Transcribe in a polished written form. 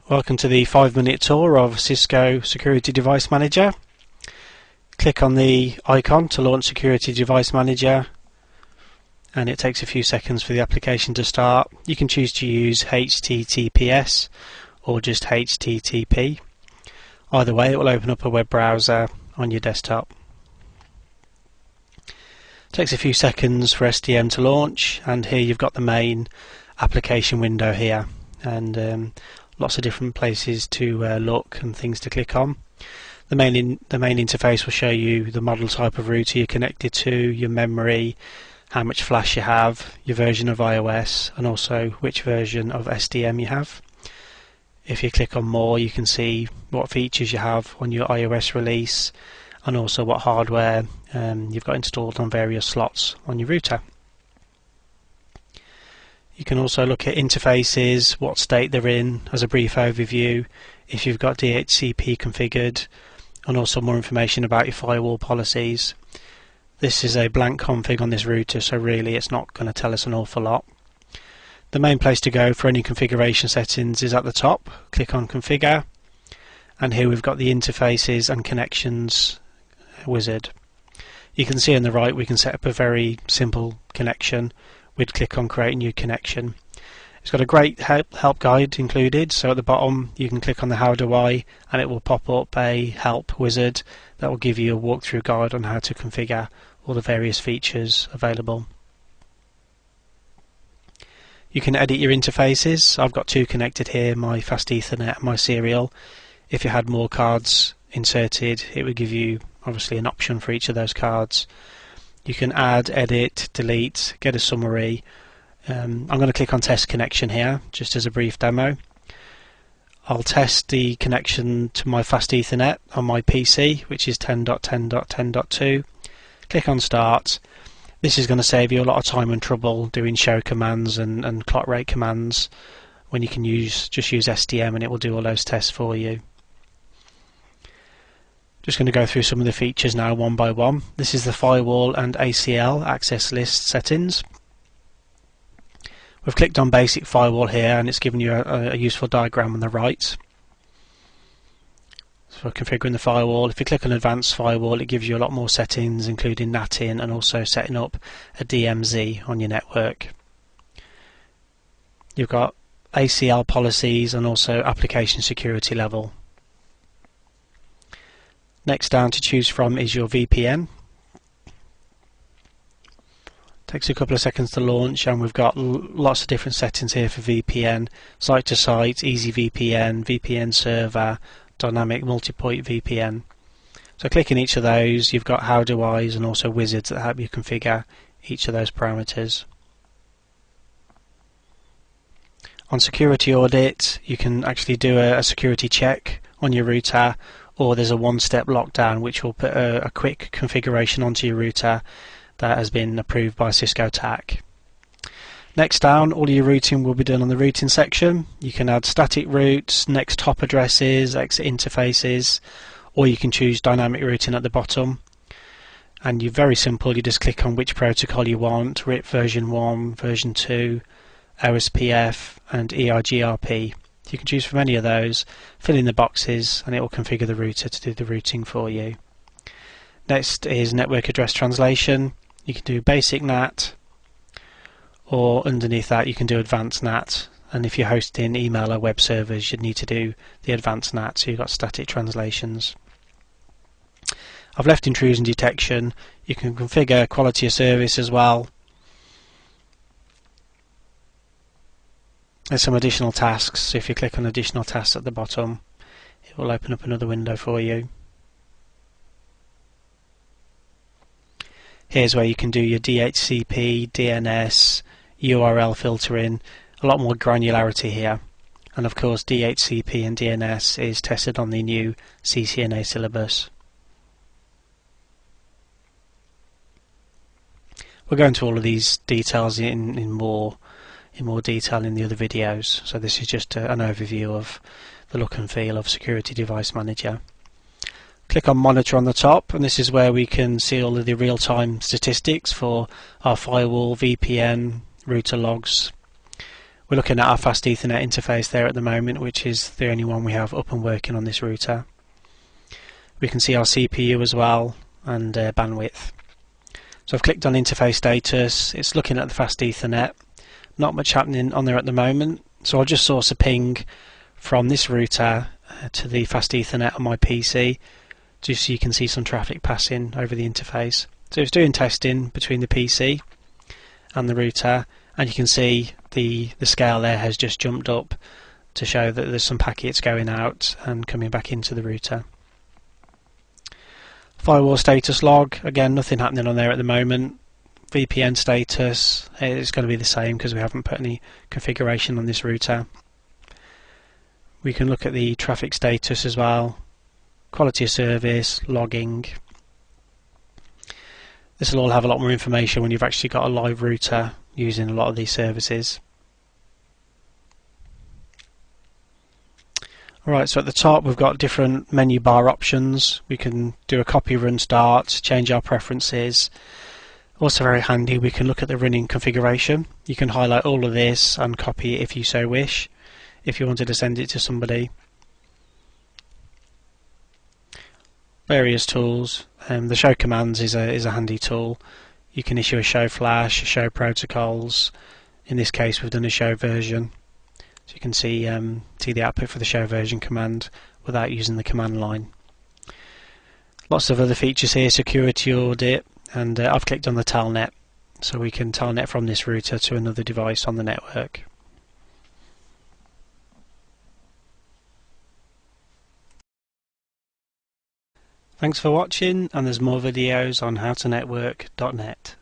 Welcome to the 5-minute tour of Cisco Security Device Manager. Click on the icon to launch Security Device Manager and it takes a few seconds for the application to start. You can choose to use HTTPS or just HTTP. Either way, it will open up a web browser on your desktop. It takes a few seconds for SDM to launch, and here you've got the main application window here, and lots of different places to look and things to click on. The main interface will show you the model type of router you're connected to, your memory, how much flash you have, your version of iOS, and also which version of SDM you have. If you click on more, you can see what features you have on your iOS release and also what hardware you've got installed on various slots on your router. You can also look at interfaces, what state they're in as a brief overview, if you've got DHCP configured, and also more information about your firewall policies. This is a blank config on this router, so really it's not going to tell us an awful lot. The main place to go for any configuration settings is at the top. Click on Configure, and here we've got the interfaces and connections wizard. You can see on the right we can set up a very simple connection. We'd click on Create New Connection. It's got a great help guide included, so at the bottom you can click on the How Do I and it will pop up a help wizard that will give you a walkthrough guide on how to configure all the various features available. You can edit your interfaces. I've got two connected here, my fast Ethernet and my serial. If you had more cards inserted, it would give you obviously an option for each of those cards. You can add, edit, delete, get a summary. I'm going to click on Test Connection here, just as a brief demo. I'll test the connection to my fast Ethernet on my PC, which is 10.10.10.2. Click on Start. This is going to save you a lot of time and trouble doing show commands and clock rate commands when you can just use SDM and it will do all those tests for you. Just going to go through some of the features now one by one. This is the firewall and ACL access list settings. We've clicked on basic firewall here and it's given you a useful diagram on the right. So for configuring the firewall, if you click on advanced firewall, it gives you a lot more settings including NAT-in and also setting up a DMZ on your network. You've got ACL policies and also application security level. Next down to choose from is your VPN. Takes a couple of seconds to launch and we've got lots of different settings here for VPN, site to site, easy VPN, VPN server, dynamic multi-point VPN. So clicking each of those, you've got How Do I's and also wizards that help you configure each of those parameters. On security audit, you can actually do a security check on your router, or there's a one-step lockdown which will put a quick configuration onto your router that has been approved by Cisco TAC. Next down, all your routing will be done on the routing section. You can add static routes, next hop addresses, exit interfaces, or you can choose dynamic routing at the bottom. And you're very simple, you just click on which protocol you want, RIP version 1, version 2, OSPF and EIGRP. You can choose from any of those, fill in the boxes and it will configure the router to do the routing for you. Next is network address translation. You can do basic NAT, or underneath that you can do advanced NAT, and if you're hosting email or web servers you'd need to do the advanced NAT, so you've got static translations. I've left intrusion detection. You can configure quality of service as well. There's some additional tasks, so if you click on additional tasks at the bottom it will open up another window for you. Here's where you can do your DHCP, DNS, URL filtering, a lot more granularity here, and of course DHCP and DNS is tested on the new CCNA syllabus. We'll go into all of these details in more detail in the other videos, so this is just an overview of the look and feel of Security Device Manager. Click on Monitor on the top and this is where we can see all of the real-time statistics for our firewall, VPN, router logs. We're looking at our fast Ethernet interface there at the moment, which is the only one we have up and working on this router. We can see our CPU as well, and bandwidth. So I've clicked on interface status. It's looking at the fast Ethernet. Not much happening on there at the moment, so I'll just source a ping from this router to the fast Ethernet on my PC, just so you can see some traffic passing over the interface. So it's doing testing between the PC and the router, and you can see the scale there has just jumped up to show that there's some packets going out and coming back into the router. Firewall status log, again nothing happening on there at the moment. VPN status, it's going to be the same because we haven't put any configuration on this router. We can look at the traffic status as well, quality of service, logging. This will all have a lot more information when you've actually got a live router using a lot of these services. Alright, so at the top we've got different menu bar options. We can do a copy run start, change our preferences. Also very handy, we can look at the running configuration. You can highlight all of this and copy it if you so wish, if you wanted to send it to somebody. Various tools. The show commands is a handy tool. You can issue a show flash, show protocols. In this case we've done a show version. So you can see the output for the show version command without using the command line. Lots of other features here, security audit, and I've clicked on the telnet, so we can telnet from this router to another device on the network. Thanks for watching, and there's more videos on howtonetwork.net.